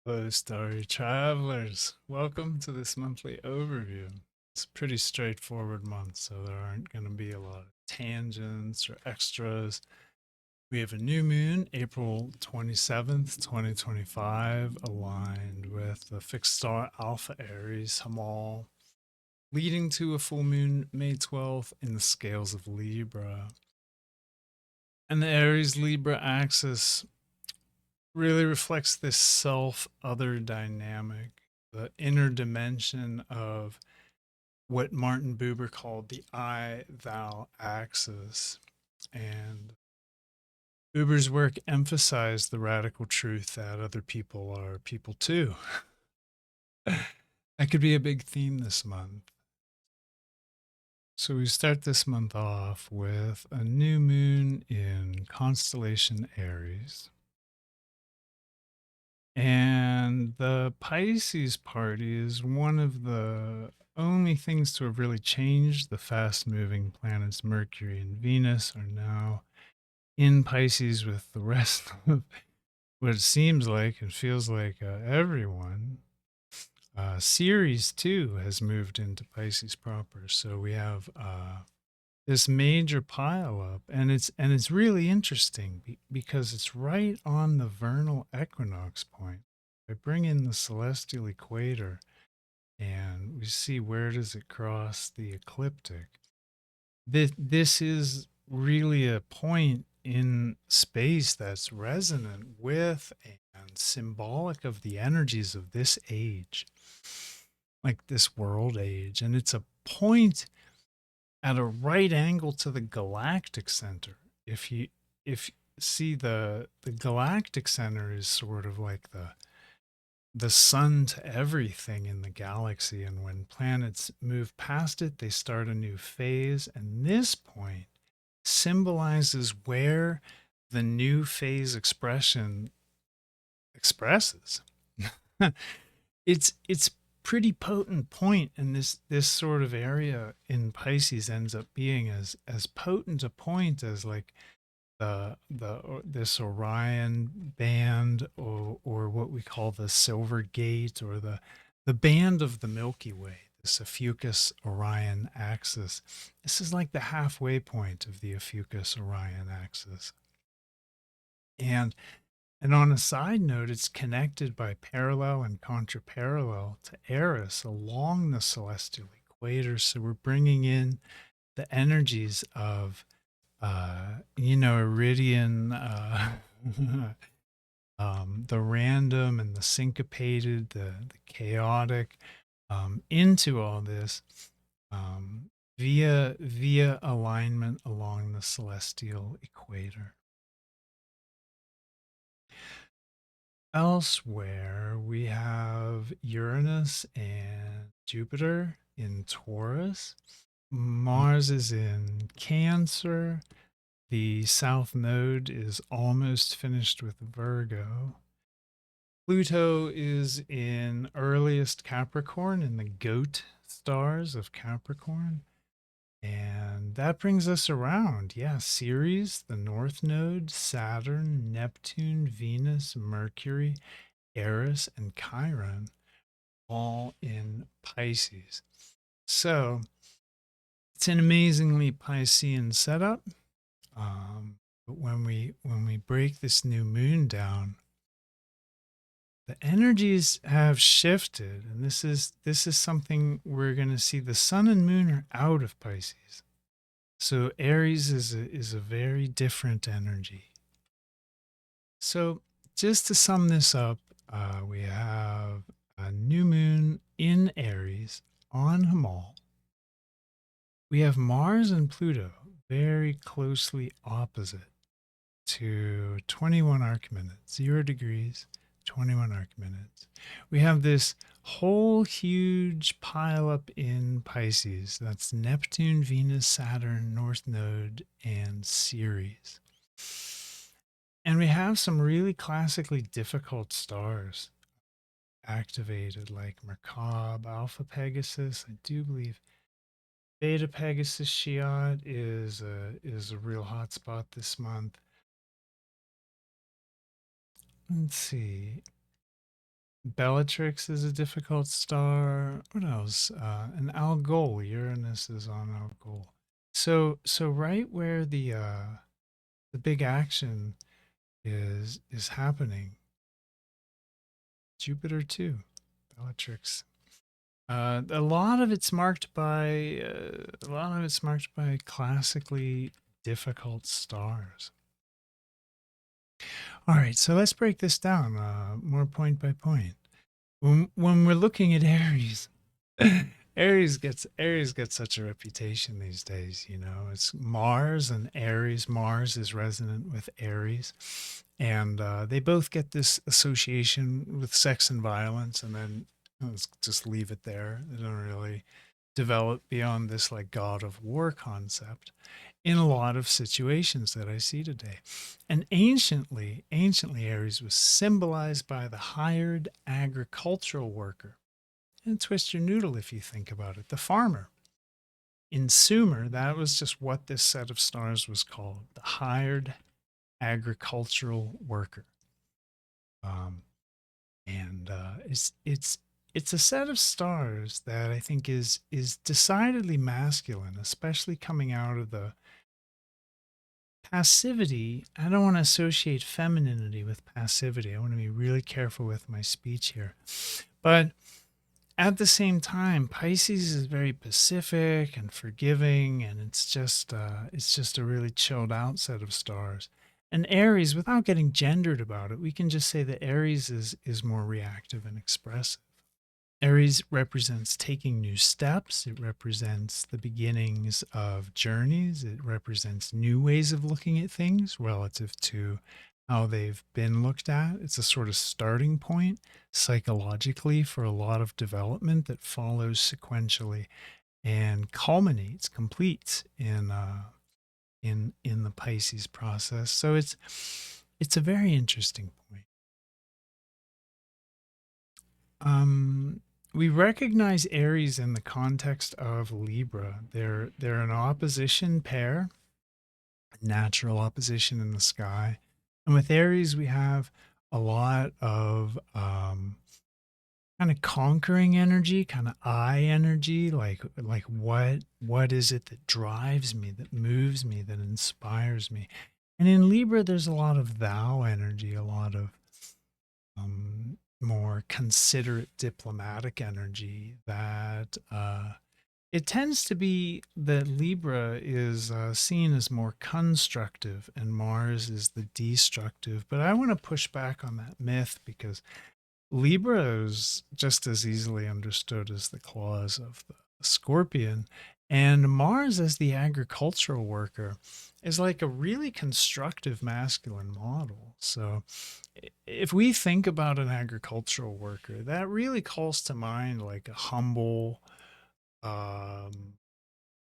Hello, starry travelers. Welcome to this monthly overview. It's a pretty straightforward month, so there aren't going to be a lot of tangents or extras. We have a new moon, April 27th, 2025, aligned with the fixed star Alpha Aries Hamal, leading to a full moon May 12th in the scales of Libra. And the Aries Libra axis really reflects this self other dynamic, the inner dimension of what Martin Buber called the I thou axis. And Buber's work emphasized the radical truth that other people are people too. That could be a big theme this month. So we start this month off with a new moon in constellation Aries. And the Pisces party is one of the only things to have really changed. The fast moving planets Mercury and Venus are now in Pisces with the rest of what it seems like and feels like everyone. Ceres too has moved into Pisces proper. So we have this major pile up, and it's really interesting because it's right on the vernal equinox point. I bring in the celestial equator and we see, where does it cross the ecliptic. This is really a point in space that's resonant with and symbolic of the energies of this age, like this world age, and it's a point at a right angle to the galactic center. If see, the galactic center is sort of like the sun to everything in the galaxy, and when planets move past it, they start a new phase, and this point symbolizes where the new phase expression expresses. It's pretty potent point, and this sort of area in Pisces ends up being as potent a point as like this Orion band, or what we call the Silver Gate, or the band of the Milky Way, this Ophiuchus Orion axis. This is like the halfway point of the Ophiuchus Orion axis. And on a side note, it's connected by parallel and contraparallel to Eris along the celestial equator. So we're bringing in the energies of, Iridian, the random and the syncopated, the chaotic, into all this, via alignment along the celestial equator. Elsewhere, we have Uranus and Jupiter in Taurus. Mars is in Cancer. The south node is almost finished with Virgo. Pluto is in earliest Capricorn, in the goat stars of Capricorn. And that brings us around. Yeah, Ceres, the North Node, Saturn, Neptune, Venus, Mercury, Eris, and Chiron, all in Pisces. So it's an amazingly Piscean setup. But when we break this new moon down, the energies have shifted, and this is something we're going to see. The sun and moon are out of Pisces. So Aries is a very different energy. So just to sum this up, we have a new moon in Aries on Hamal. We have Mars and Pluto very closely opposite to 21 arc minutes, 0 degrees, 21 arc minutes. We have this whole huge pile up in Pisces. That's Neptune, Venus, Saturn, North Node, and Ceres. And we have some really classically difficult stars activated, like Merkab, Alpha Pegasus. I do believe Beta Pegasus Shiad is a real hot spot this month. Let's see. Bellatrix is a difficult star. What else? An Algol. Uranus is on Algol. So right where the big action is happening, Jupiter too, Bellatrix. A lot of it's marked by classically difficult stars. All right, so let's break this down more point by point. When we're looking at Aries, Aries gets such a reputation these days. You know, it's Mars and Aries. Mars is resonant with Aries, and they both get this association with sex and violence, and then let's just leave it there. They don't really develop beyond this like god of war concept in a lot of situations that I see today. And anciently Aries was symbolized by the hired agricultural worker. And twist your noodle if you think about it, the farmer. In Sumer, that was just what this set of stars was called, the hired agricultural worker. And it's a set of stars that I think is decidedly masculine, especially coming out of the passivity. I don't want to associate femininity with passivity. I want to be really careful with my speech here. But at the same time, Pisces is very pacific and forgiving, and it's just a really chilled out set of stars. And Aries, without getting gendered about it, we can just say that Aries is more reactive and expressive. Aries represents taking new steps. It represents the beginnings of journeys. It represents new ways of looking at things relative to how they've been looked at. It's a sort of starting point psychologically for a lot of development that follows sequentially and culminates, completes in the Pisces process. So it's a very interesting point. We recognize Aries in the context of Libra. They're an opposition pair, natural opposition in the sky. And with Aries, we have a lot of kind of conquering energy, kind of I energy, like what is it that drives me, that moves me, that inspires me. And in Libra, there's a lot of thou energy, a lot of more considerate diplomatic energy that it tends to be that Libra is seen as more constructive and Mars is the destructive. But I want to push back on that myth because Libra is just as easily understood as the claws of the scorpion. And Mars, as the agricultural worker, is like a really constructive masculine model. So if we think about an agricultural worker, that really calls to mind like a humble,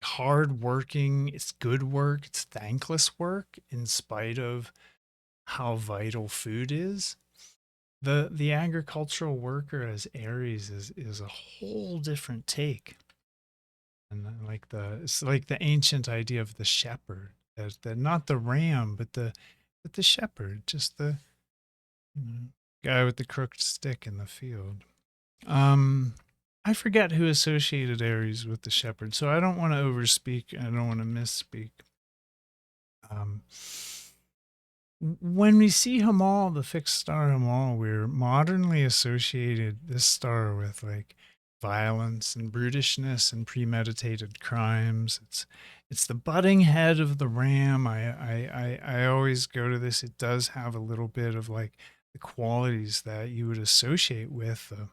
hard working, it's good work, it's thankless work in spite of how vital food is. The agricultural worker as Aries is a whole different take. And like it's like the ancient idea of the shepherd, that not the ram, but the shepherd, just the guy with the crooked stick in the field. I forget who associated Aries with the shepherd, so I don't want to overspeak. I don't want to misspeak. When we see Hamal, the fixed star Hamal, we're modernly associated this star with like violence and brutishness and premeditated crimes. It's the butting head of the ram. I always go to this. It does have a little bit of like the qualities that you would associate with the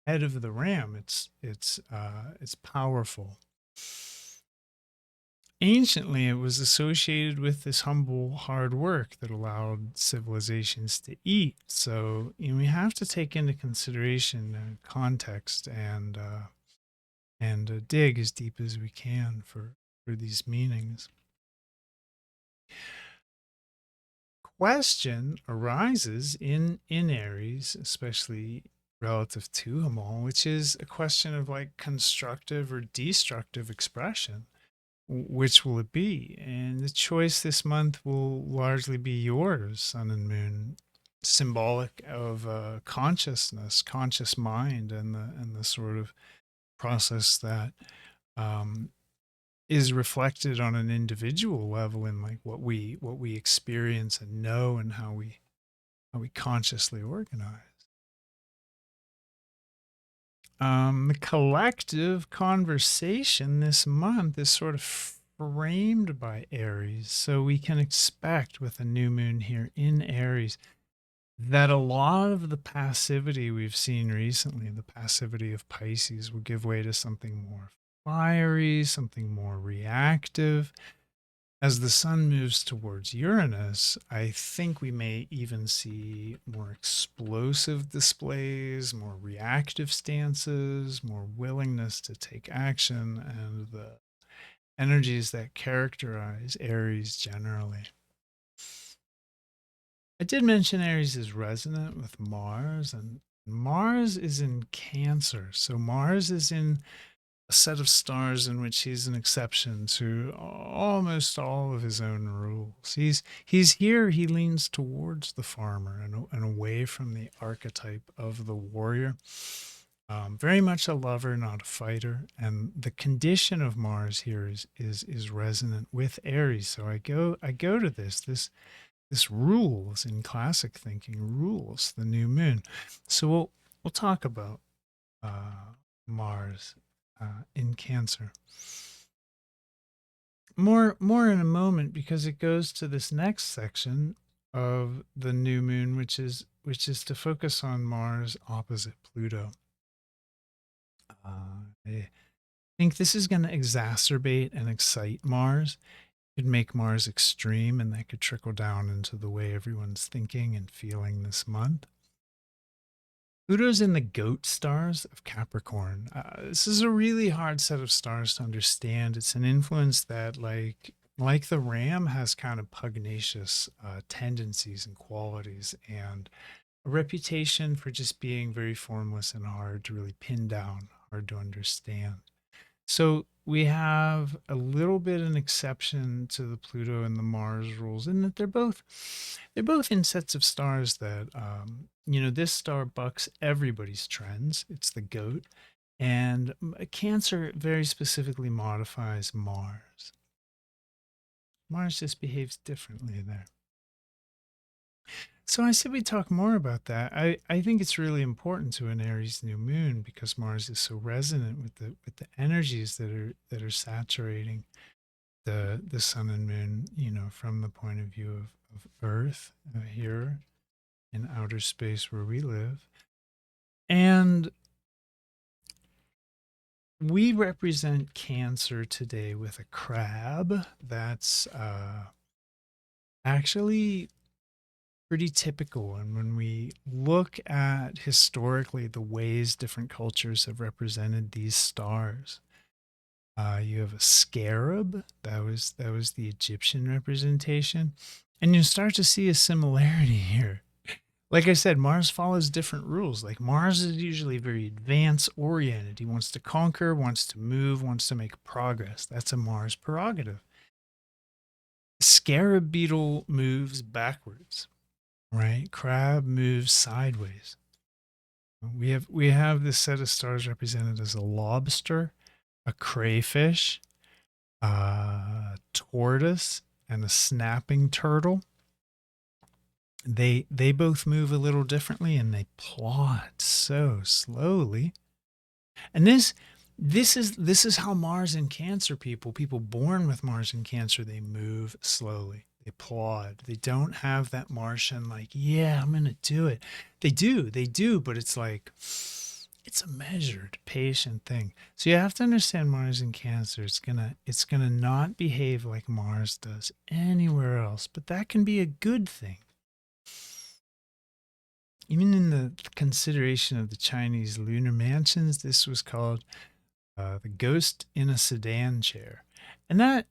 head of the ram. It's powerful. Anciently, it was associated with this humble, hard work that allowed civilizations to eat. So we have to take into consideration context and dig as deep as we can for these meanings. Question arises in Aries, especially relative to Hamal, which is a question of like constructive or destructive expression. Which will it be? And the choice this month will largely be yours, Sun and Moon. symbolic of consciousness, conscious mind, and the sort of process that um, is reflected on an individual level in like what we experience and know, and how we consciously organize. The collective conversation this month is sort of framed by Aries. So we can expect with a new moon here in Aries that a lot of the passivity we've seen recently, the passivity of Pisces, will give way to something more fiery, something more reactive. As the sun moves towards Uranus, I think we may even see more explosive displays, more reactive stances, more willingness to take action, and the energies that characterize Aries generally. I did mention Aries is resonant with Mars, and Mars is in Cancer. So Mars is in a set of stars in which he's an exception to almost all of his own rules. He's here, he leans towards the farmer and away from the archetype of the warrior. Very much a lover, not a fighter. And the condition of Mars here is resonant with Aries. So I go to this rules in classic thinking, rules the new moon. So we'll talk about Mars in Cancer more in a moment, because it goes to this next section of the new moon, which is to focus on Mars opposite Pluto. I think this is going to exacerbate and excite Mars. It could make Mars extreme, and that could trickle down into the way everyone's thinking and feeling this month. Pluto's in the goat stars of Capricorn. This is a really hard set of stars to understand. It's an influence that, like the ram, has kind of pugnacious tendencies and qualities, and a reputation for just being very formless and hard to really pin down, hard to understand. So we have a little bit an exception to the Pluto and the Mars rules, in that they're both in sets of stars that this star bucks everybody's trends. It's the goat, and Cancer very specifically modifies Mars. Mars just behaves differently there. So I said we talk more about that. I think it's really important to an Aries new moon, because Mars is so resonant with the energies that are saturating the sun and moon, from the point of view of Earth here in outer space where we live. And we represent Cancer today with a crab that's actually pretty typical. And when we look at historically the ways different cultures have represented these stars, you have a scarab. That was the Egyptian representation, and you start to see a similarity here. Like I said, Mars follows different rules. Like, Mars is usually very advance oriented. He wants to conquer, wants to move, wants to make progress. That's a Mars prerogative. Scarab beetle moves backwards, right? Crab moves sideways. We have this set of stars represented as a lobster, a crayfish, a tortoise, and a snapping turtle. They both move a little differently, and they plod so slowly. And this is how Mars in Cancer people born with Mars in Cancer, they move slowly. They plod. They don't have that Martian, like, yeah, I'm gonna do it. They do, but it's like, it's a measured, patient thing. So you have to understand Mars in Cancer. It's gonna not behave like Mars does anywhere else, but that can be a good thing. Even in the consideration of the Chinese lunar mansions, this was called the ghost in a sedan chair. And that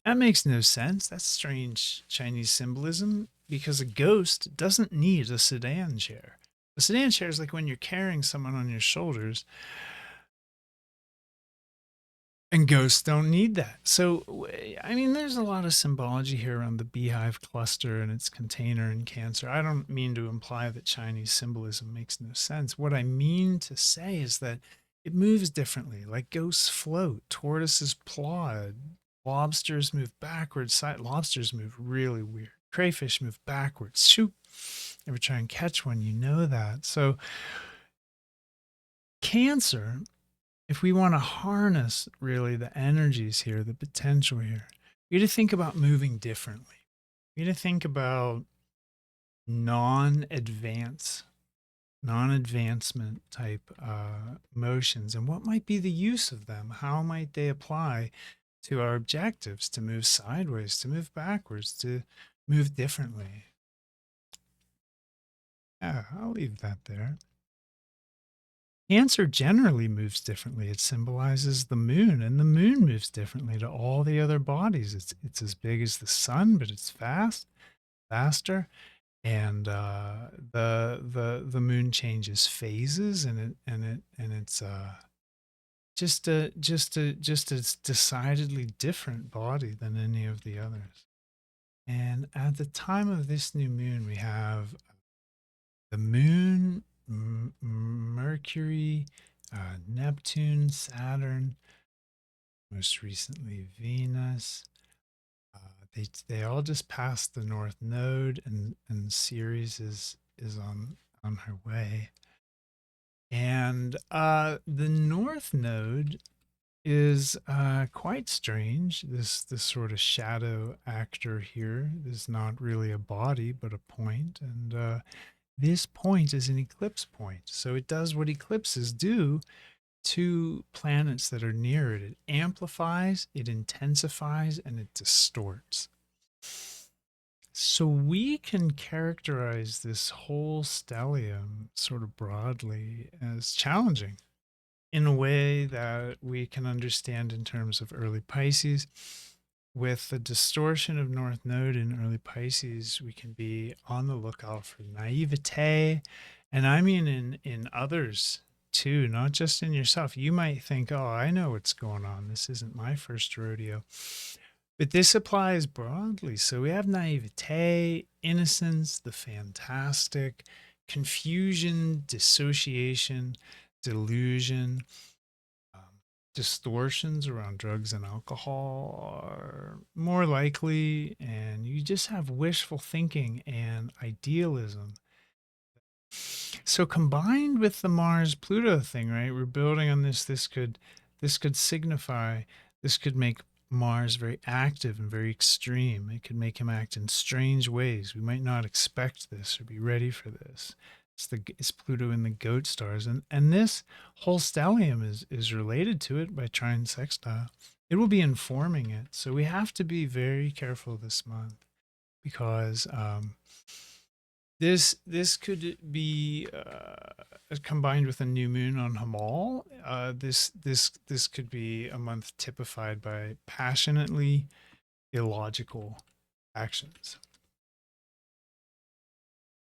makes no sense. That's strange Chinese symbolism, because a ghost doesn't need a sedan chair. A sedan chair is like when you're carrying someone on your shoulders. And ghosts don't need that. So, I mean, there's a lot of symbology here around the beehive cluster and its container in Cancer. I don't mean to imply that Chinese symbolism makes no sense. What I mean to say is that it moves differently, like ghosts float, tortoises plod, lobsters move backwards, lobsters move really weird, crayfish move backwards. Shoot. Ever try and catch one, you know that. So, Cancer, if we want to harness really the energies here, the potential here, you got to think about moving differently. You got to think about non-advance, non-advancement type motions, and what might be the use of them? How might they apply to our objectives? To move sideways, to move backwards, to move differently. Yeah, I'll leave that there. Cancer generally moves differently. It symbolizes the moon, and the moon moves differently to all the other bodies. It's as big as the sun, but it's faster, and the moon changes phases, and it's just a decidedly different body than any of the others. And at the time of this new moon, we have the moon, Mercury, Neptune, Saturn, most recently Venus. They all just passed the North Node, and Ceres is on her way. And the North Node is quite strange. This sort of shadow actor here is not really a body, but a point, and this point is an eclipse point. So it does what eclipses do to planets that are near it. It amplifies, it intensifies, and it distorts. So we can characterize this whole stellium sort of broadly as challenging in a way that we can understand in terms of early Pisces. With the distortion of North Node in early Pisces, we can be on the lookout for naivete. And I mean in others too, not just in yourself. You might think, oh, I know what's going on. This isn't my first rodeo. But this applies broadly. So we have naivete, innocence, the fantastic, confusion, dissociation, delusion, distortions around drugs and alcohol are more likely, and you just have wishful thinking and idealism. So combined with the Mars Pluto thing, right? We're building on this. This could signify, this could make Mars very active and very extreme. It could make him act in strange ways. We might not expect this or be ready for this. It's Pluto in the goat stars, and this whole stellium is related to it by trine sextile. It will be informing it. So we have to be very careful this month, because this could be combined with a new moon on Hamal. This could be a month typified by passionately illogical actions.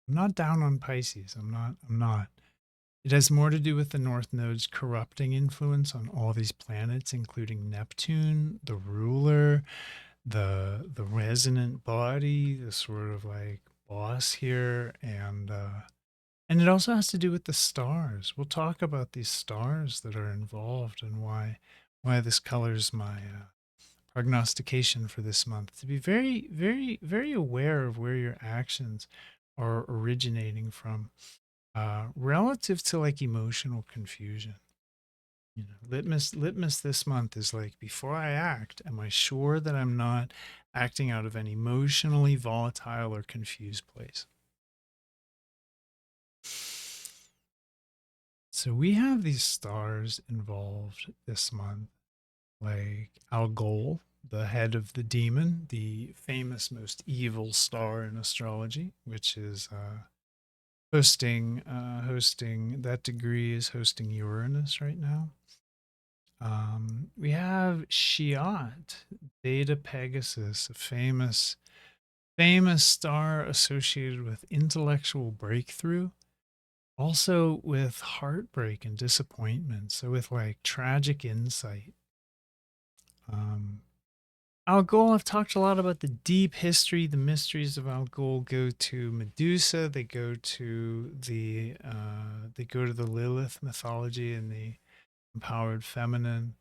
I'm not down on Pisces. I'm not. It has more to do with the North Node's corrupting influence on all these planets, including Neptune, the ruler, the resonant body, the sort of like boss here, and it also has to do with the stars. We'll talk about these stars that are involved and why this colors my prognostication for this month. To be very, very, very aware of where your actions are originating from, relative to like emotional confusion. You know, litmus this month is like, before I act, am I sure that I'm not acting out of an emotionally volatile or confused place? So we have these stars involved this month, like Algol, the head of the demon, the famous most evil star in astrology, which is hosting that degree is hosting Uranus right now. We have Shiat, Beta Pegasus, a famous star associated with intellectual breakthrough, also with heartbreak and disappointment. So with like tragic insight. Algol, I've talked a lot about the deep history, the mysteries of Algol go to Medusa. They go to the Lilith mythology and the empowered feminine.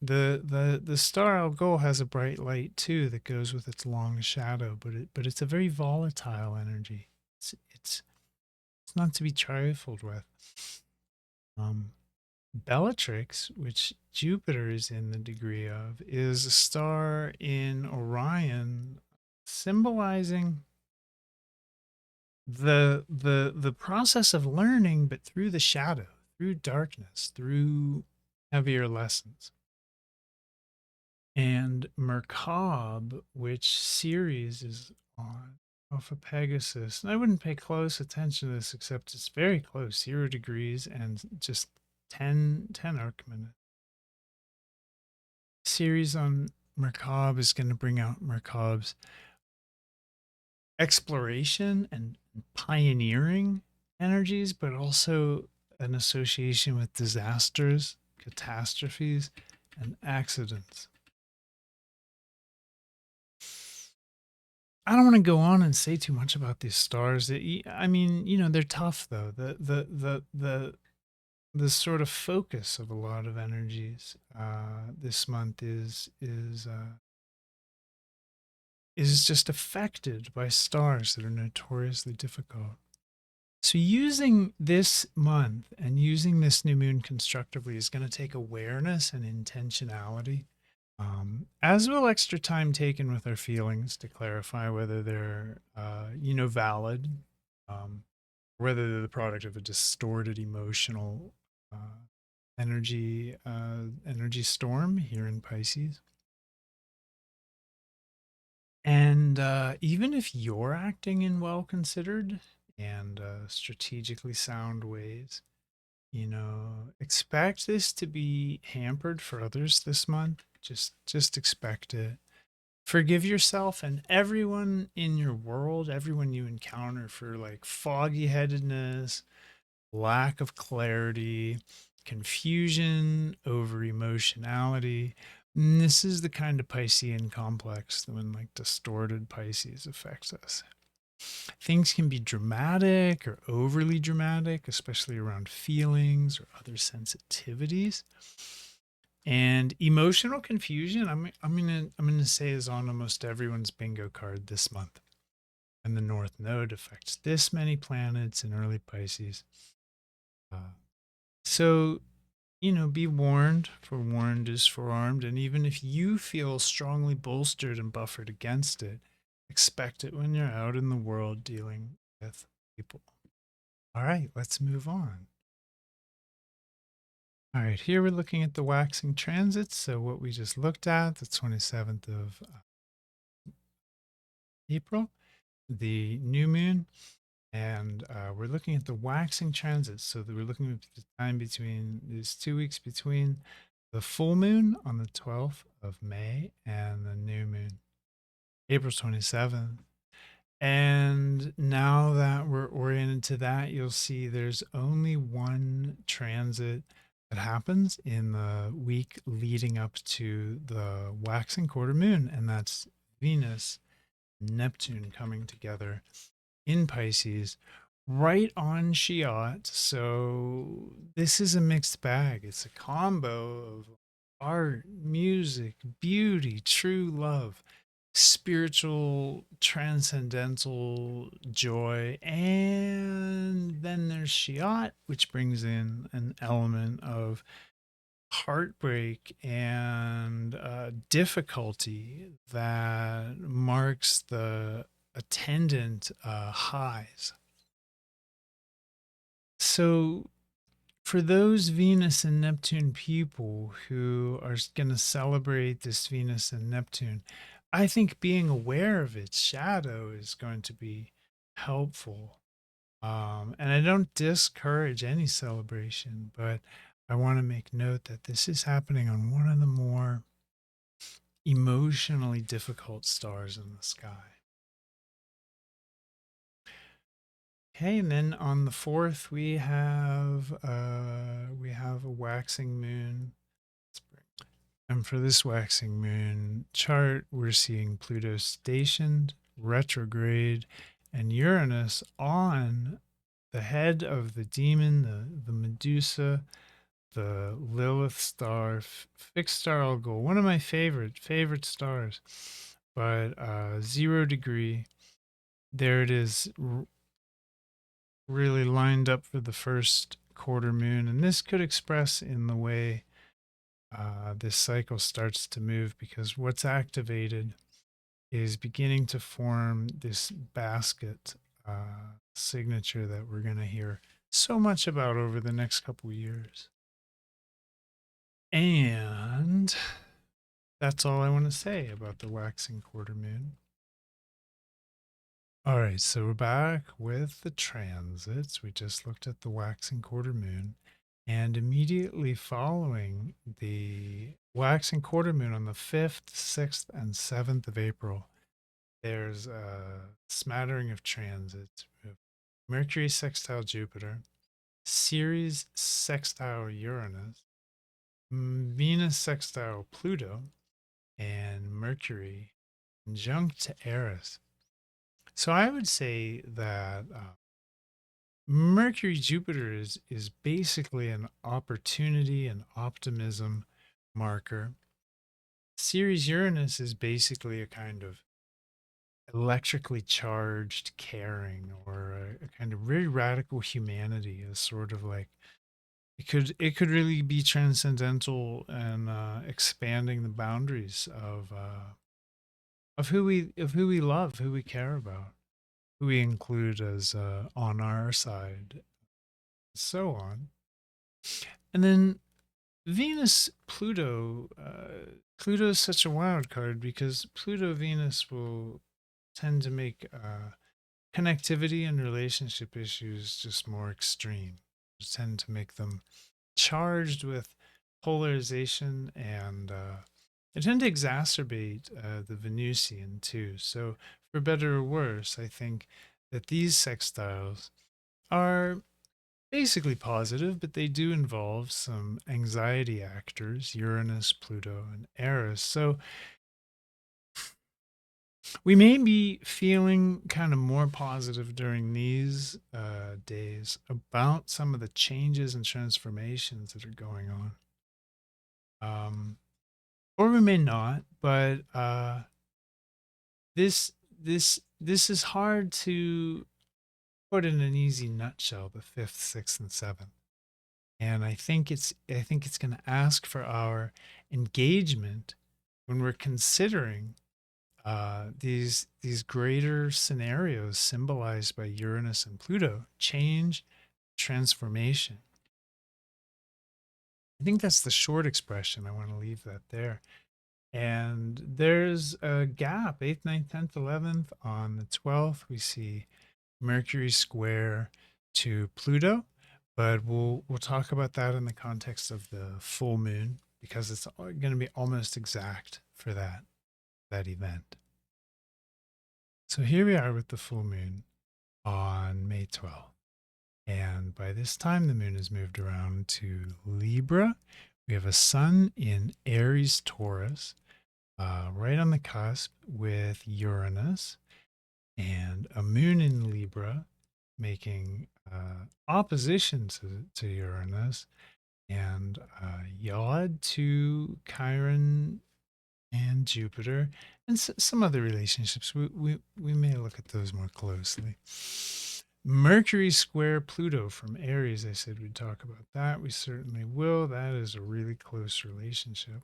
The star Algol has a bright light too that goes with its long shadow, but it's a very volatile energy. It's not to be trifled with. Um, Bellatrix, which Jupiter is in the degree of, is a star in Orion, symbolizing the process of learning, but through the shadow, through darkness, through heavier lessons. And Merkab, which Ceres is on, off of Pegasus. And I wouldn't pay close attention to this, except it's very close, 0 degrees and just 10 arc minutes. Series on Merkab is going to bring out Merkab's exploration and pioneering energies, but also an association with disasters, catastrophes, and accidents. I don't want to go on and say too much about these stars. I mean, they're tough though. The sort of focus of a lot of energies this month is just affected by stars that are notoriously difficult. So using this month and using this new moon constructively is going to take awareness and intentionality, as will extra time taken with our feelings to clarify whether they're, valid, whether they're the product of a distorted emotional energy storm here in Pisces. And even if you're acting in well considered and strategically sound ways, expect this to be hampered for others this month. Just expect it. Forgive yourself and everyone in your world, everyone you encounter for like foggy headedness, lack of clarity, confusion over emotionality. And this is the kind of Piscean complex that when like distorted Pisces affects us. Things can be dramatic or overly dramatic, especially around feelings or other sensitivities. And emotional confusion, I'm gonna say, is on almost everyone's bingo card this month. And the North Node affects this many planets in early Pisces. So, be warned, for warned is forearmed. And even if you feel strongly bolstered and buffered against it, expect it when you're out in the world dealing with people. All right, let's move on. All right, here we're looking at the waxing transits. So, what we just looked at, the 27th of April, the new moon, and we're looking at the waxing transits. So, we're looking at the time between these 2 weeks between the full moon on the 12th of May and the new moon, April 27th. And now that we're oriented to that, you'll see there's only one transit that happens in the week leading up to the waxing quarter moon, and that's Venus, Neptune coming together in Pisces right on Shiat. So this is a mixed bag. It's a combo of art, music, beauty, true love, spiritual, transcendental joy. And then there's Shiat, which brings in an element of heartbreak and difficulty that marks the attendant highs. So, for those Venus and Neptune people who are going to celebrate this Venus and Neptune, I think being aware of its shadow is going to be helpful. And I don't discourage any celebration, but I want to make note that this is happening on one of the more emotionally difficult stars in the sky. Okay, and then on the 4th we have a waxing moon. Let's bring And for this waxing moon chart, we're seeing Pluto stationed, retrograde, and Uranus on the head of the demon, the Medusa, the Lilith star, fixed star Algol, one of my favorite stars. But 0 degree, there it is, really lined up for the first quarter moon. And this could express in the way this cycle starts to move, because what's activated is beginning to form this basket signature that we're going to hear so much about over the next couple years. And that's all I want to say about the waxing quarter moon. All right, so we're back with the transits. We just looked at the waxing quarter moon, and immediately following the waxing quarter moon on the 5th, 6th, and 7th of April, there's a smattering of transits. Mercury sextile Jupiter, Ceres sextile Uranus, Venus sextile Pluto, and Mercury conjunct to Aries. So I would say that Mercury Jupiter is basically an opportunity and optimism marker. Ceres Uranus is basically a kind of electrically charged caring, or a kind of very radical humanity, a sort of like it could really be transcendental and expanding the boundaries of who we love, who we care about, who we include as on our side, so on. And then Venus Pluto. Pluto is such a wild card because Pluto Venus will tend to make connectivity and relationship issues just more extreme. Tend to make them charged with polarization, and they tend to exacerbate the Venusian too. So, for better or worse, I think that these sextiles are basically positive, but they do involve some anxiety actors, Uranus, Pluto, and Eris. So we may be feeling kind of more positive during these days about some of the changes and transformations that are going on. Or we may not, but this is hard to put in an easy nutshell. The 5th, 6th, and 7th. And I think it's going to ask for our engagement when we're considering these greater scenarios symbolized by Uranus and Pluto: change, transformation. I think that's the short expression. I want to leave that there. And there's a gap, 8th, 9th, 10th, 11th. On the 12th, we see Mercury square to Pluto, but we'll talk about that in the context of the full moon, because it's going to be almost exact for that event. So here we are with the full moon on May 12th. And by this time, the moon has moved around to Libra. We have a sun in Aries Taurus, right on the cusp with Uranus, and a moon in Libra making opposition to Uranus, and Yod to Chiron and Jupiter, and some other relationships. We may look at those more closely. Mercury square Pluto from Aries. I said we'd talk about that. We certainly will. That is a really close relationship.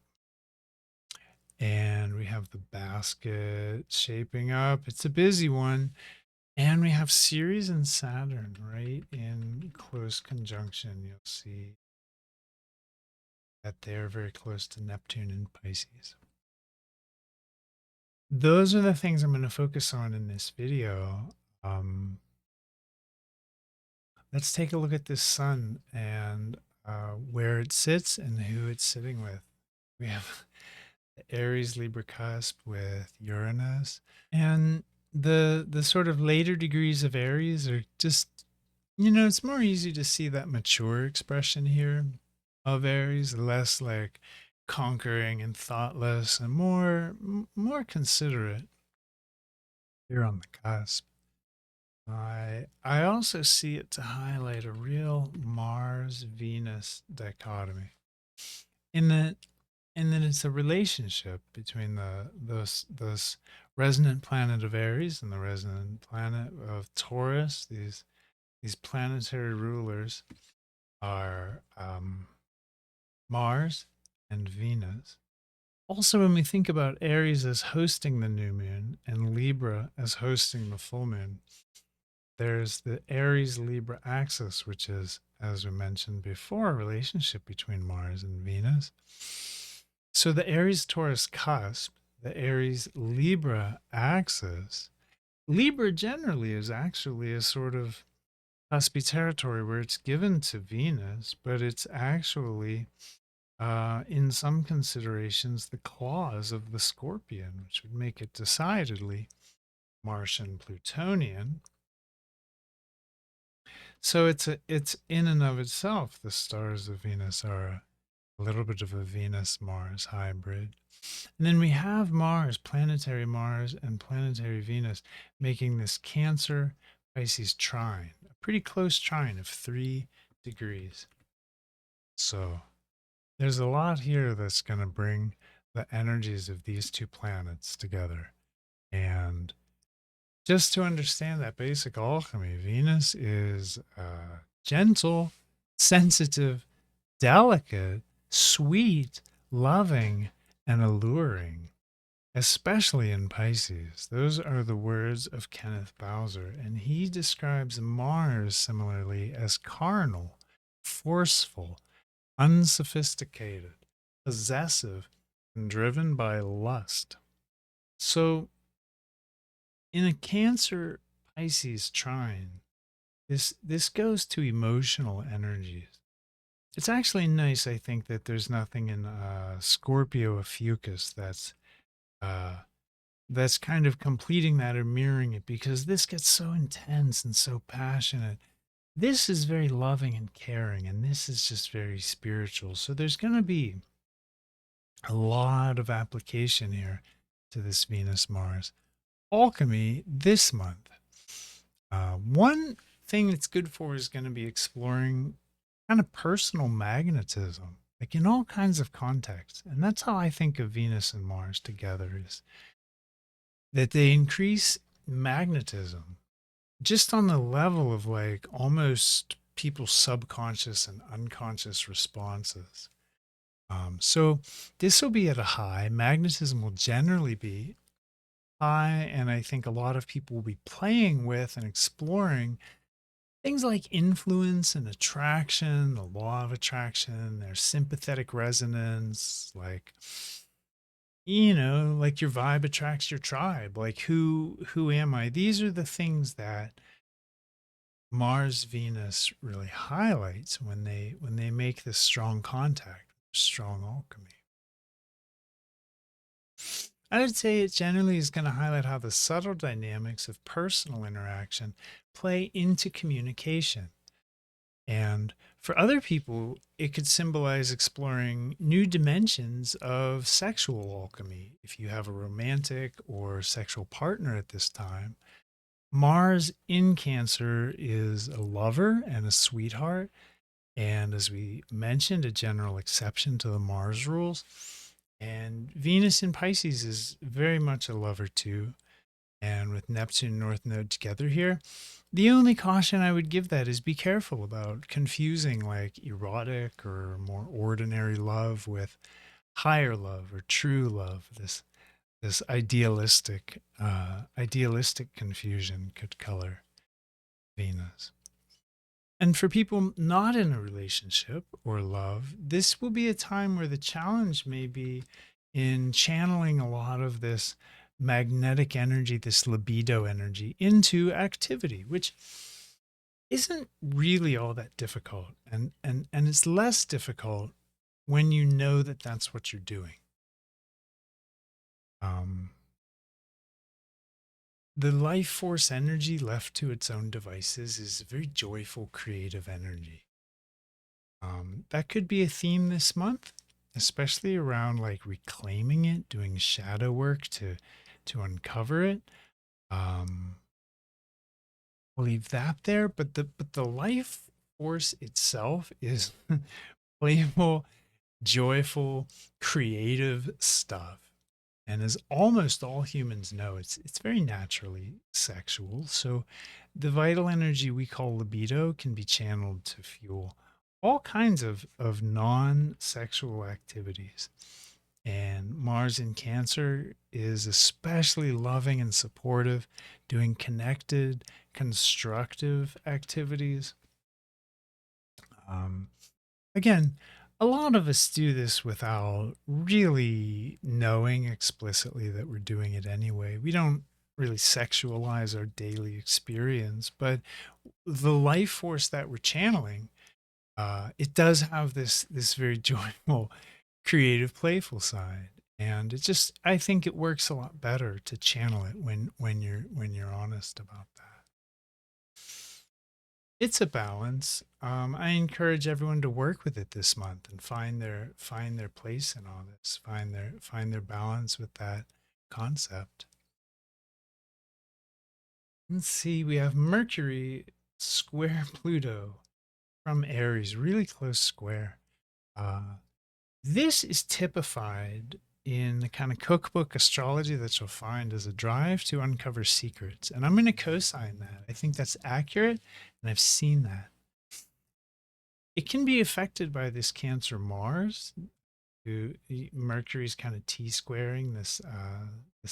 And we have the basket shaping up. It's a busy one. And we have Ceres and Saturn right in close conjunction. You'll see that they're very close to Neptune and Pisces. Those are the things I'm going to focus on in this video. Let's take a look at this sun and where it sits and who it's sitting with. We have the Aries Libra cusp with Uranus, and the sort of later degrees of Aries are just, it's more easy to see that mature expression here of Aries, less like conquering and thoughtless and more considerate here on the cusp. I also see it to highlight a real Mars Venus dichotomy in that it's a relationship between those resonant planet of Aries and the resonant planet of Taurus. These planetary rulers are Mars and Venus. Also, when we think about Aries as hosting the new moon and Libra as hosting the full moon, there's the Aries Libra axis, which is, as we mentioned before, a relationship between Mars and Venus. So the Aries Taurus cusp, the Aries Libra axis, Libra generally is actually a sort of cuspy territory where it's given to Venus, but it's actually, in some considerations, the claws of the Scorpion, which would make it decidedly Martian Plutonian. So it's in and of itself, the stars of Venus are a little bit of a Venus-Mars hybrid. And then we have Mars, planetary Mars and planetary Venus, making this Cancer Pisces trine, a pretty close trine of 3 degrees. So there's a lot here that's going to bring the energies of these two planets together. And just to understand that basic alchemy, Venus is gentle, sensitive, delicate, sweet, loving, and alluring, especially in Pisces. Those are the words of Kenneth Bowser, and he describes Mars similarly as carnal, forceful, unsophisticated, possessive, and driven by lust. So, in a Cancer Pisces trine, this goes to emotional energies. It's actually nice, I think, that there's nothing in Scorpio Ophiuchus that's kind of completing that or mirroring it, because this gets so intense and so passionate. This is very loving and caring, and this is just very spiritual. So there's going to be a lot of application here to this Venus Mars alchemy this month. One thing it's good for is going to be exploring kind of personal magnetism, like in all kinds of contexts. And that's how I think of Venus and Mars together, is that they increase magnetism just on the level of like almost people's subconscious and unconscious responses. So this will be at a high. Magnetism will generally be high, and I think a lot of people will be playing with and exploring things like influence and attraction, the law of attraction, their sympathetic resonance, like, like your vibe attracts your tribe. Like who am I? These are the things that Mars Venus really highlights when they make this strong contact, strong alchemy. I would say it generally is going to highlight how the subtle dynamics of personal interaction play into communication. And for other people, it could symbolize exploring new dimensions of sexual alchemy. If you have a romantic or sexual partner at this time, Mars in Cancer is a lover and a sweetheart. And as we mentioned, a general exception to the Mars rules. And Venus in Pisces is very much a lover too. And with Neptune North Node together here, the only caution I would give that is be careful about confusing like erotic or more ordinary love with higher love or true love. This idealistic confusion could color Venus. And for people not in a relationship or love, this will be a time where the challenge may be in channeling a lot of this magnetic energy, this libido energy, into activity, which isn't really all that difficult. And it's less difficult when you know that that's what you're doing. The life force energy left to its own devices is very joyful, creative energy. That could be a theme this month. especially around like reclaiming it, doing shadow work to uncover it. Um, we'll leave that there, but the life force itself is playful, joyful, creative stuff. And as almost all humans know, it's very naturally sexual. So the vital energy we call libido can be channeled to fuel all kinds of non-sexual activities. And Mars in Cancer is especially loving and supportive, doing connected, constructive activities. Um, Again, a lot of us do this without really knowing explicitly that we're doing it anyway. We don't really sexualize our daily experience, but the life force that we're channeling, it does have this very joyful, creative, playful side, and it just I think it works a lot better to channel it when you're honest about that. It's a balance. I encourage everyone to work with it this month and find their place in all this, find their balance with that concept. Let's see, we have Mercury square Pluto from Aries, really close square. Uh, this is typified in the kind of cookbook astrology that you'll find as a drive to uncover secrets. And I'm going to co-sign that. I think that's accurate, and I've seen that. It can be affected by this Cancer Mars. Mercury's kind of T squaring this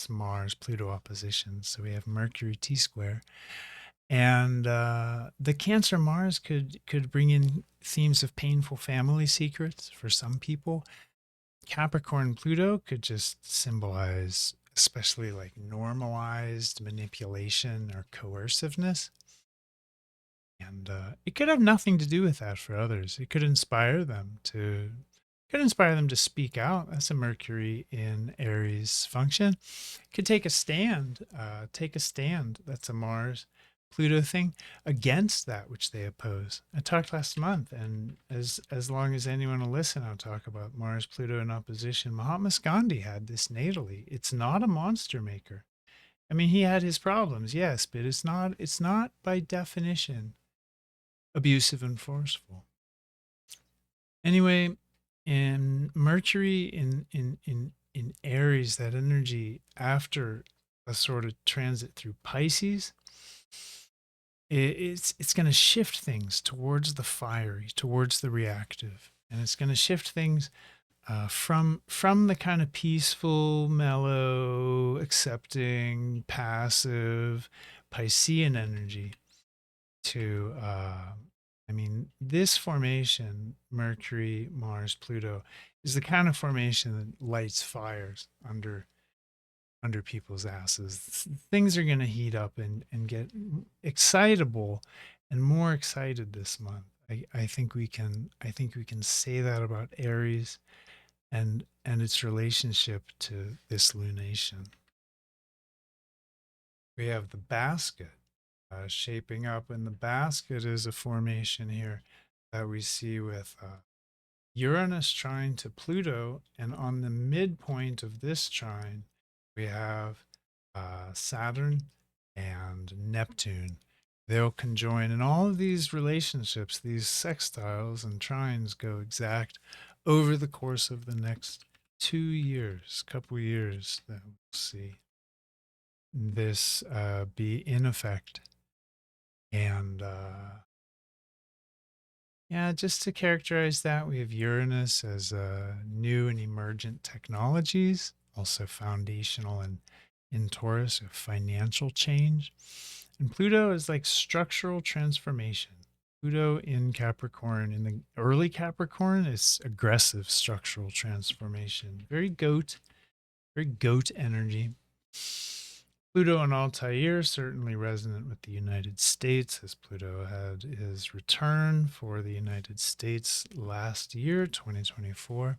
Mars Pluto opposition. So we have Mercury T square, and the Cancer Mars could bring in themes of painful family secrets for some people. Capricorn Pluto could just symbolize especially like normalized manipulation or coerciveness. And it could have nothing to do with that for others. It could inspire them to speak out. That's a Mercury in Aries function. Could take a stand. Take a stand. That's a Mars Pluto thing against that which they oppose. I talked last month, and as long as anyone will listen, I'll talk about Mars Pluto in opposition. Mahatma Gandhi had this natally. It's not a monster maker. I mean, he had his problems, yes, but it's not by definition abusive and forceful. Anyway, in Mercury in Aries, that energy after a sort of transit through Pisces, it's going to shift things towards the fiery, towards the reactive, and it's going to shift things from the kind of peaceful, mellow, accepting, passive Piscean energy to I mean, this formation, Mercury, Mars, Pluto, is the kind of formation that lights fires under people's asses. Things are going to heat up and get excitable and more excited this month. I think we can say that about Aries and its relationship to this lunation. We have the basket shaping up, and the basket is a formation here that we see with Uranus trine to Pluto, and on the midpoint of this trine, we have Saturn and Neptune. They'll conjoin, and all of these relationships, these sextiles and trines, go exact over the course of the next 2 years, couple years that we'll see this be in effect. And yeah, just to characterize that, we have Uranus as new and emergent technologies, also foundational and in Taurus, financial change. And Pluto is like structural transformation. Pluto in Capricorn, in the early Capricorn, is aggressive structural transformation. Very goat energy. Pluto in Altair, certainly resonant with the United States, as Pluto had his return for the United States last year, 2024.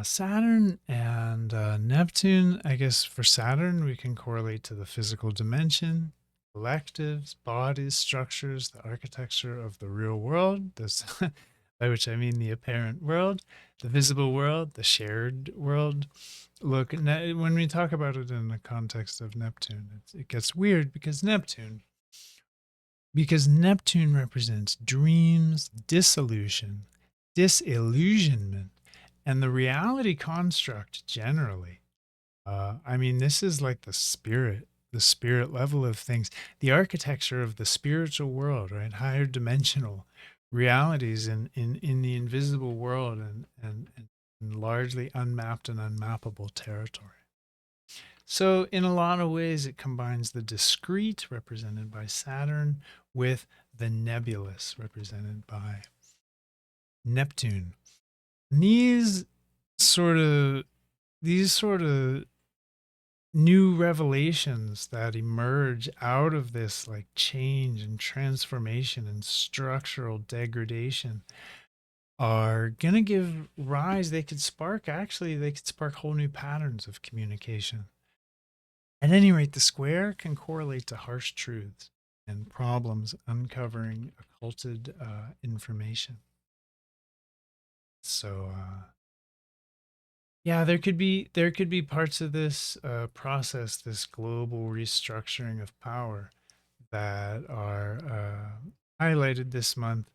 Saturn and Neptune, I guess for Saturn, we can correlate to the physical dimension, collectives, bodies, structures, the architecture of the real world. This by which I mean the apparent world, the visible world, the shared world. Look, when we talk about it in the context of Neptune, it gets weird because Neptune represents dreams, dissolution, disillusionment, and the reality construct generally. I mean, this is like the spirit level of things, the architecture of the spiritual world, right? Higher dimensional realities in the invisible world and largely unmapped and unmappable territory. So, in a lot of ways, it combines the discrete, represented by Saturn, with the nebulous, represented by Neptune. And sort of these sort of new revelations that emerge out of this like change and transformation and structural degradation are going to give rise, they could spark whole new patterns of communication. At any rate, the square can correlate to harsh truths and problems uncovering occulted information. So yeah, there could be parts of this process, this global restructuring of power, that are highlighted this month,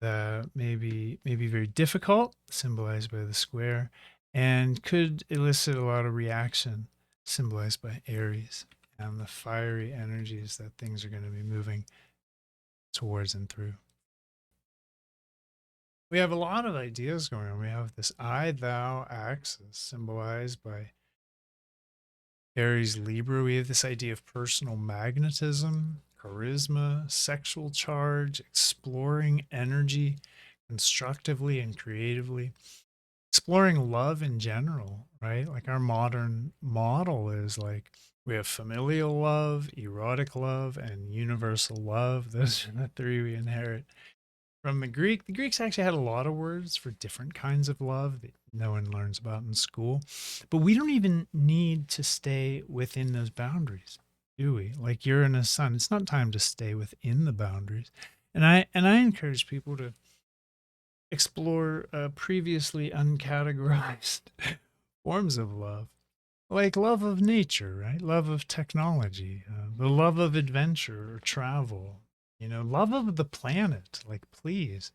that may be very difficult, symbolized by the square, and could elicit a lot of reaction, symbolized by Aries, and the fiery energies that things are going to be moving towards and through. We have a lot of ideas going on. We have this I thou axis, symbolized by Aries Libra. We have this idea of personal magnetism, charisma, sexual charge, exploring energy constructively and creatively, exploring love in general, right? Like our modern model is like we have familial love, erotic love, and universal love. Those are the three we inherit from the Greek. The Greeks actually had a lot of words for different kinds of love that no one learns about in school. But we don't even need to stay within those boundaries, do we? Like Uranus, Sun, it's not time to stay within the boundaries. And I encourage people to explore previously uncategorized forms of love, like love of nature, right? Love of technology, the love of adventure or travel, love of the planet. Like, please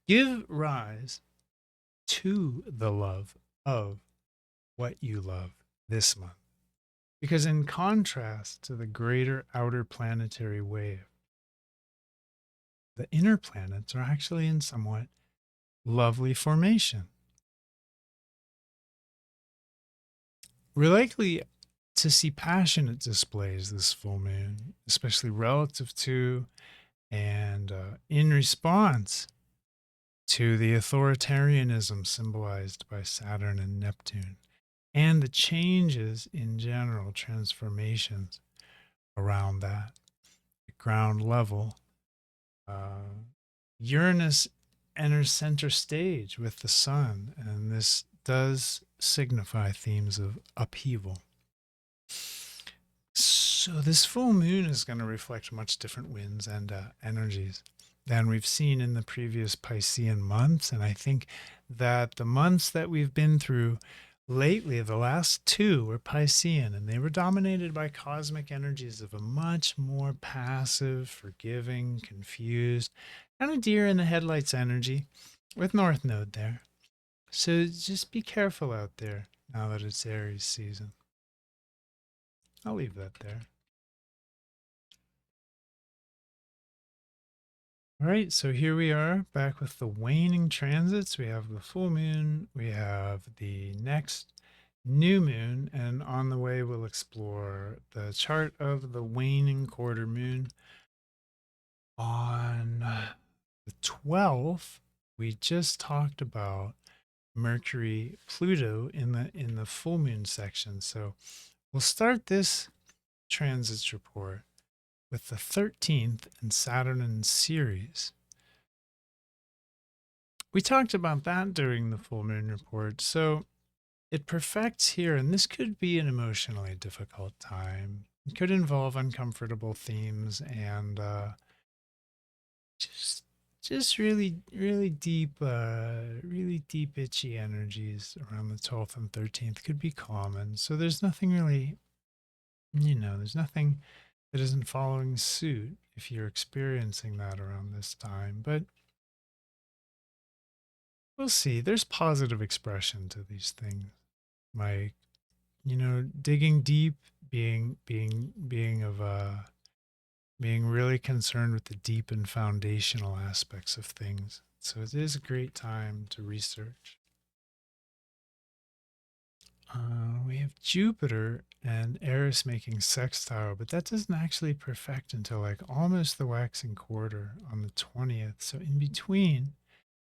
give rise to the love of what you love this month. Because in contrast to the greater outer planetary wave, the inner planets are actually in somewhat lovely formation. We're likely to see passionate displays this full moon, especially relative to and in response to the authoritarianism symbolized by Saturn and Neptune, and the changes in general, transformations around that. At ground level, Uranus enters center stage with the sun, and this does signify themes of upheaval. So this full moon is going to reflect much different winds and energies than we've seen in the previous Piscean months. And I think that the months that we've been through lately, the last two, were Piscean, and they were dominated by cosmic energies of a much more passive, forgiving, confused, kind of deer in the headlights energy with North Node there. So just be careful out there now that it's Aries season. I'll leave that there. All right, so here we are back with the waning transits. We have the full moon, we have the next new moon, and on the way we'll explore the chart of the waning quarter moon. On the 12th, we just talked about Mercury, Pluto in the full moon section. So we'll start this transits report with the 13th and Saturn in Ceres. We talked about that during the full moon report. So it perfects here, and this could be an emotionally difficult time. It could involve uncomfortable themes and just just really deep itchy energies around the 12th and 13th could be common. So there's nothing really, there's nothing that isn't following suit if you're experiencing that around this time. But we'll see. There's positive expression to these things. Like, digging deep, being really concerned with the deep and foundational aspects of things. So it is a great time to research. We have Jupiter and Eris making sextile, but that doesn't actually perfect until like almost the waxing quarter on the 20th. So in between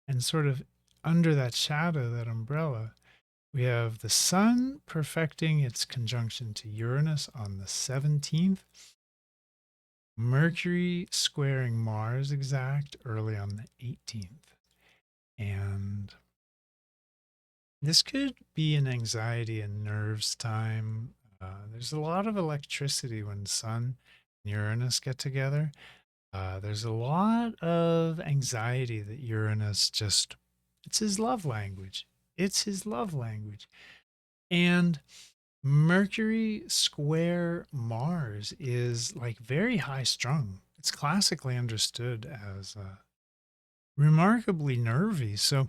and sort of under that shadow, that umbrella, we have the Sun perfecting its conjunction to Uranus on the 17th, Mercury squaring Mars exact early on the 18th. And this could be an anxiety and nerves time. There's a lot of electricity when Sun and Uranus get together. There's a lot of anxiety that Uranus just, it's his love language. It's his love language. And Mercury square Mars is like very high strung. It's classically understood as remarkably nervy. So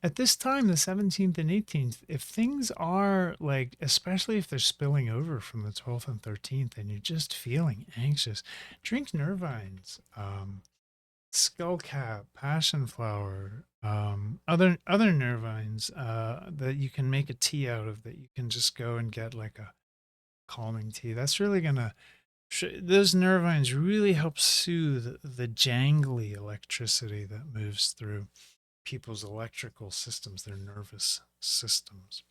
at this time, the 17th and 18th, if things are like, especially if they're spilling over from the 12th and 13th and you're just feeling anxious, drink nervines, skullcap, passion flower, other nervines that you can make a tea out of, that you can just go and get like a calming tea. That's really gonna, those nervines really help soothe the jangly electricity that moves through people's electrical systems, their nervous systems.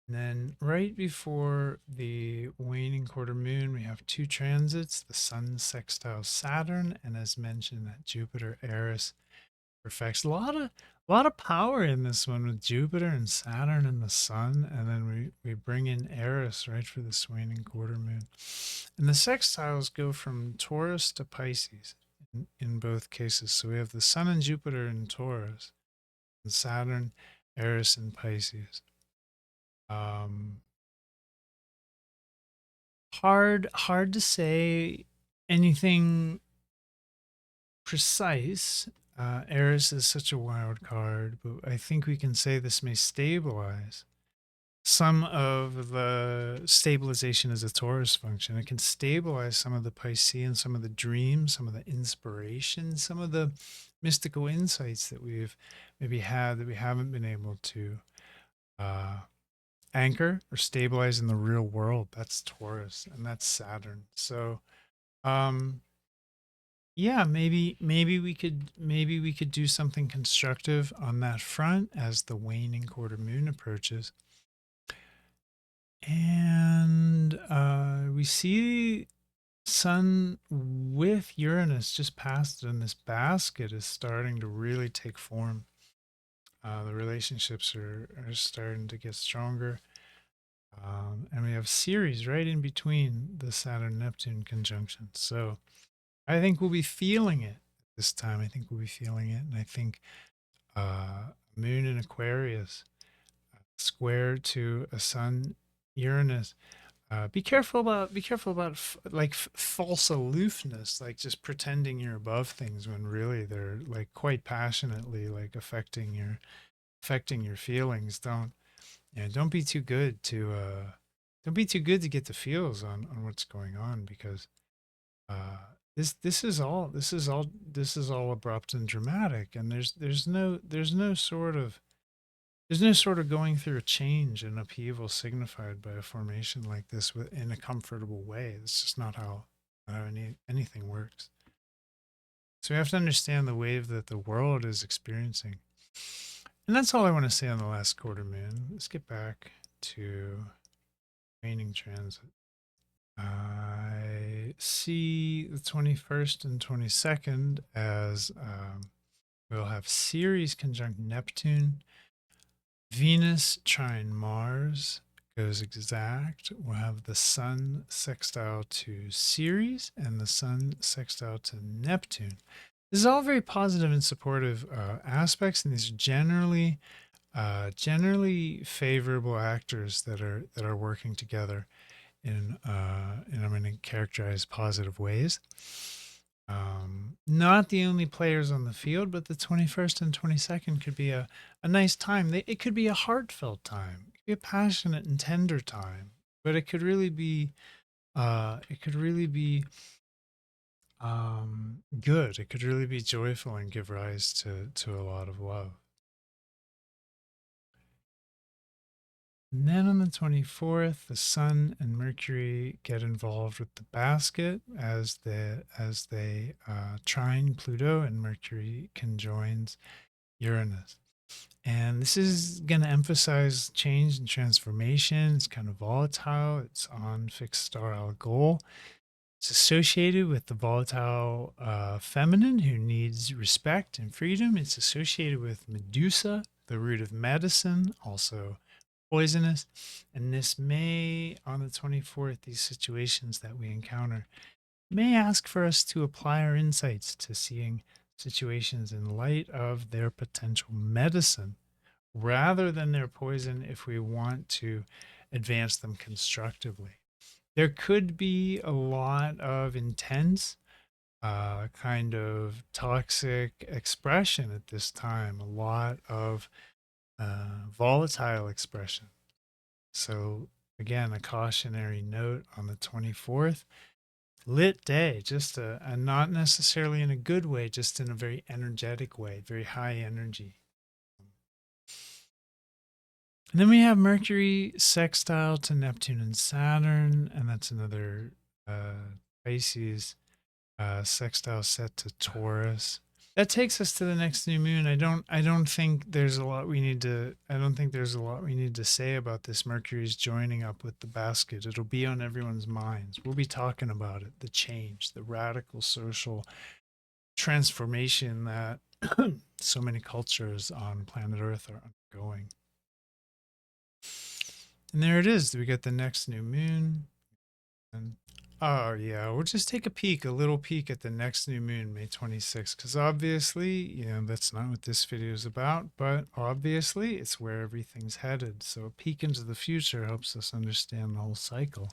And then right before the waning quarter moon, we have two transits, the Sun sextile Saturn, and as mentioned, that Jupiter Eris perfects. A lot of power in this one with Jupiter and Saturn and the Sun, and then we bring in Eris right for the waning quarter moon. And the sextiles go from Taurus to Pisces in both cases. So we have the Sun and Jupiter in Taurus, and Saturn, Eris, and Pisces. Um, hard to say anything precise. Eris is such a wild card, but I think we can say this may stabilize some of the stabilization as a Taurus function. It can stabilize some of the Piscean, some of the dreams, some of the inspiration, some of the mystical insights that we've maybe had that we haven't been able to uh, anchor or stabilize in the real world. That's Taurus and that's Saturn. So, um, yeah, maybe we could do something constructive on that front as the waning quarter moon approaches. And we see Sun with Uranus just past it, and this basket is starting to really take form. The relationships are starting to get stronger. And we have Ceres right in between the Saturn Neptune conjunction. So I think we'll be feeling it this time. I think we'll be feeling it. And I think Moon in Aquarius square to a Sun Uranus. Be careful about false aloofness, like just pretending you're above things when really they're like quite passionately like affecting your feelings. Don't be too good to get the feels on what's going on, because this is all abrupt and dramatic, and there's no sort of going through a change and upheaval signified by a formation like this in a comfortable way. It's just not how anything works. So we have to understand the wave that the world is experiencing. And that's all I want to say on the last quarter moon. Let's get back to waning transit. I see the 21st and 22nd as we'll have Ceres conjunct Neptune, Venus trine Mars, goes exact, we'll have the Sun sextile to Ceres and the Sun sextile to Neptune. This is all very positive and supportive aspects, and these are generally favorable actors that are working together in I'm going to characterize positive ways. Not the only players on the field, but the 21st and 22nd could be a nice time. It could be a heartfelt time. It could be a passionate and tender time, but it could really be good. It could really be joyful and give rise to a lot of love. And then on the 24th, the Sun and Mercury get involved with the basket as they trine Pluto, and Mercury conjoins Uranus. And this is going to emphasize change and transformation. It's kind of volatile. It's on fixed star Algol. It's associated with the volatile feminine who needs respect and freedom. It's associated with Medusa, the root of medicine, also poisonous. And this may, on the 24th, these situations that we encounter may ask for us to apply our insights to seeing situations in light of their potential medicine rather than their poison if we want to advance them constructively. There could be a lot of intense kind of toxic expression at this time, a lot of volatile expression. So again, a cautionary note on the 24th. Lit day, just a not necessarily in a good way, just in a very energetic way, very high energy. And then we have Mercury sextile to Neptune and Saturn, and that's another Pisces sextile set to Taurus. That takes us to the next new moon. I don't think there's a lot we need to say about this. Mercury's joining up with the basket. It'll be on everyone's minds. We'll be talking about it, the change, the radical social transformation that so many cultures on planet Earth are undergoing. And there it is. We got the next new moon. And oh yeah, we'll just take a little peek at the next new moon, May 26th, because obviously, that's not what this video is about, but obviously it's where everything's headed. So a peek into the future helps us understand the whole cycle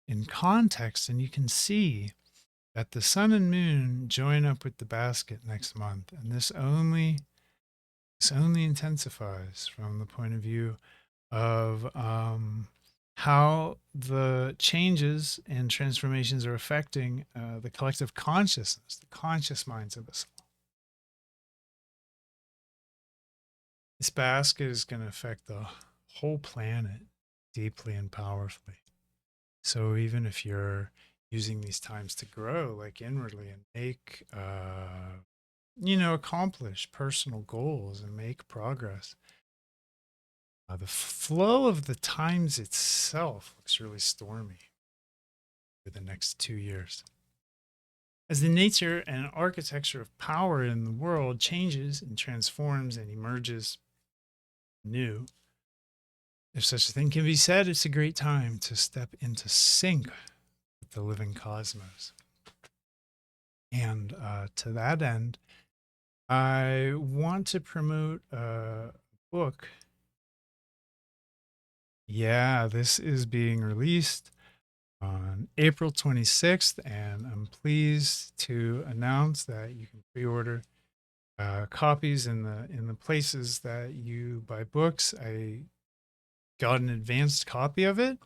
in context, and you can see that the sun and moon join up with the basket next month, and this only intensifies from the point of view of how the changes and transformations are affecting the collective consciousness, the conscious minds of us all. This basket is going to affect the whole planet deeply and powerfully. So even if you're using these times to grow, like inwardly, and make, accomplish personal goals and make progress, the flow of the times itself looks really stormy for the next 2 years. As the nature and architecture of power in the world changes and transforms and emerges new, if such a thing can be said, it's a great time to step into sync with the living cosmos. And to that end, I want to promote a book. Yeah, this is being released on April 26th, and I'm pleased to announce that you can pre-order copies in the places that you buy books. I got an advanced copy of it,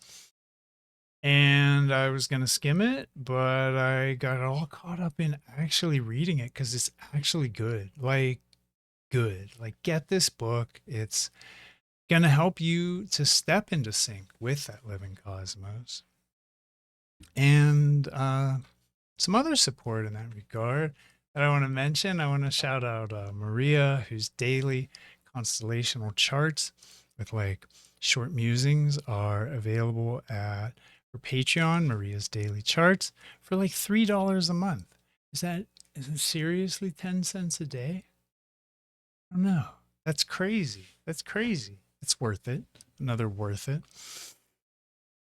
and I was going to skim it, but I got all caught up in actually reading it because it's actually good. Like, get this book. It's going to help you to step into sync with that living cosmos. And some other support in that regard that I want to mention. I want to shout out Maria, whose daily constellational charts with like short musings are available at her Patreon, Maria's Daily Charts, for like $3 a month. Is it seriously 10 cents a day? I don't know. That's crazy. That's crazy. It's worth it. Another worth it.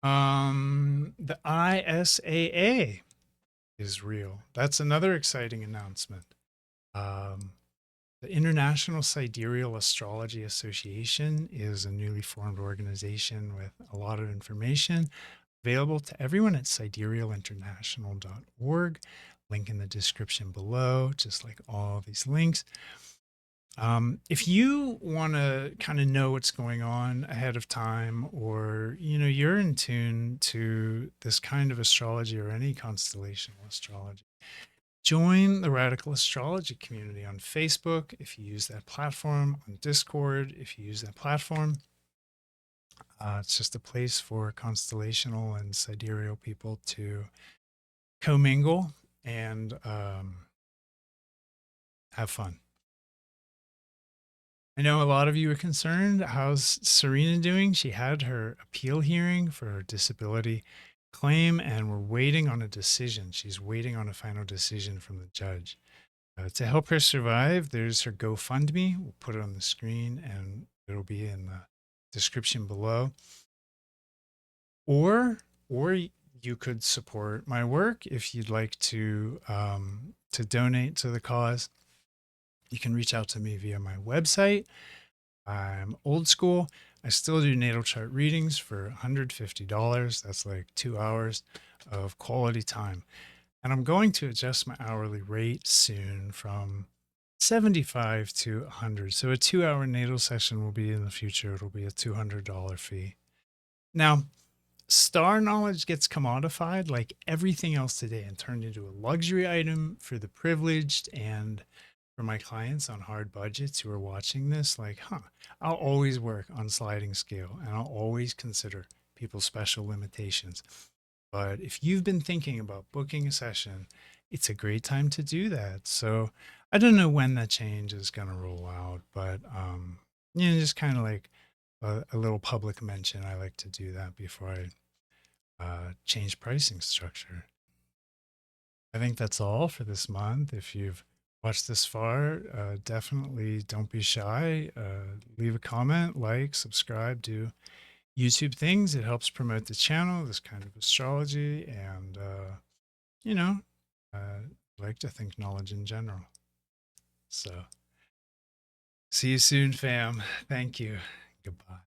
The ISAA is real. That's another exciting announcement. Um, the International Sidereal Astrology Association is a newly formed organization with a lot of information available to everyone at siderealinternational.org. Link in the description below, just like all these links. If you want to kind of know what's going on ahead of time, or you're in tune to this kind of astrology or any constellational astrology, join the Radical Astrology community on Facebook if you use that platform, on Discord if you use that platform. It's just a place for constellational and sidereal people to commingle and have fun. I know a lot of you are concerned. How's Serena doing? She had her appeal hearing for her disability claim, and we're waiting on a decision. She's waiting on a final decision from the judge. To help her survive, there's her GoFundMe. We'll put it on the screen, and it'll be in the description below. Or you could support my work if you'd like to donate to the cause. You can reach out to me via my website. I'm old school. I still do natal chart readings for $150. That's like 2 hours of quality time. And I'm going to adjust my hourly rate soon from 75 to 100. So a 2-hour natal session will be in the future. It'll be a $200 fee. Now, star knowledge gets commodified like everything else today and turned into a luxury item for the privileged and for my clients on hard budgets who are watching this. Like, I'll always work on sliding scale and I'll always consider people's special limitations. But if you've been thinking about booking a session, it's a great time to do that. So I don't know when that change is going to roll out, but just kind of like a little public mention. I like to do that before I change pricing structure. I think that's all for this month. If you've watched this far, definitely don't be shy. Leave a comment, like, subscribe, do YouTube things. It helps promote the channel, this kind of astrology, and you know, like to think knowledge in general. So, see you soon, fam. Thank you. Goodbye.